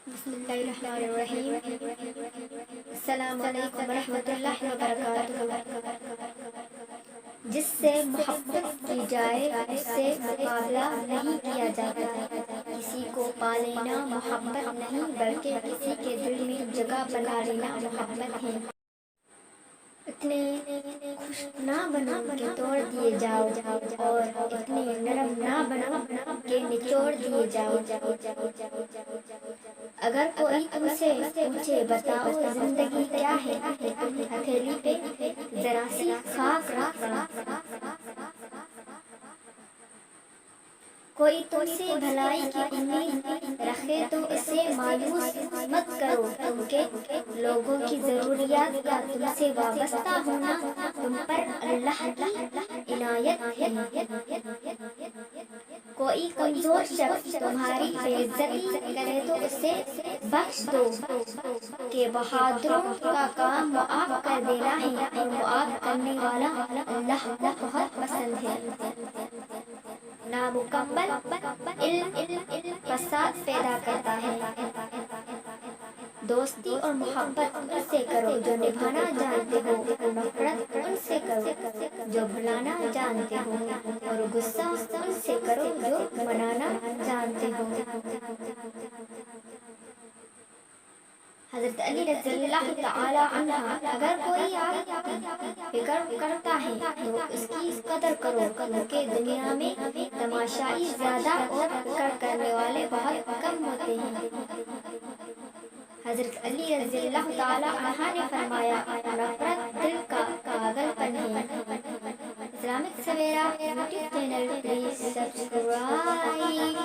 بسم اللہ الرحمن الرحیم۔ السلام علیکم ورحمۃ اللہ وبرکاتہ۔ جس سے محبت کی جائے اس سے مقابلہ نہیں کیا جاتا۔ کسی کو پا لینا محبت نہیں بلکہ کسی کے دل میں جگہ بنا لینا محبت ہے۔ اتنے خوش نہ بنو کہ توڑ دیے جاؤ، اور اتنے نرم نہ بنو کہ نچوڑ دیے جاؤ۔ اگر کوئی تم سے پوچھے بتاؤ زندگی کیا ہے، تو تم ہتھیلی پہ ذرا سی خاک رکھنا۔ کوئی تم سے بھلائی کی امید رکھے تو اسے مایوس مت کرو، کیونکہ لوگوں کی ضروریات کا تم سے وابستہ ہونا تم پر اللہ کی عنایت ہے۔ کوئی کمزور شخص تمہاری بے عزتی کرے تو اسے بخش دو، کہ بہادروں کا کام معاف کر دینا ہے، اور معاف کرنے والا اللہ کو بہت پسند ہے۔ نامکمل علم فساد پیدا کرتا ہے۔ دوستی اور محبت ان سے کرو جو نبھانا جانتے ہو، نفرت ان سے کرو جو بھلانا جانتے ہو، اور غصہ ان سے کرو جو منانا جانتے ہو۔ حضرت علی رضی اللہ تعالی عنہ: اگر کوئی آپ کی فکر کرتا ہے تو اس کی قدر کرو، کیونکہ دنیا میں تماشائی زیادہ اور فکر کرنے والے بہت کم ہوتے ہیں۔ حضرت علی رضی اللہ تعالی عنہ نے فرمایا: نفرت دل کا پاگل پن ہے۔ Islamic Savera YouTube channel, please subscribe.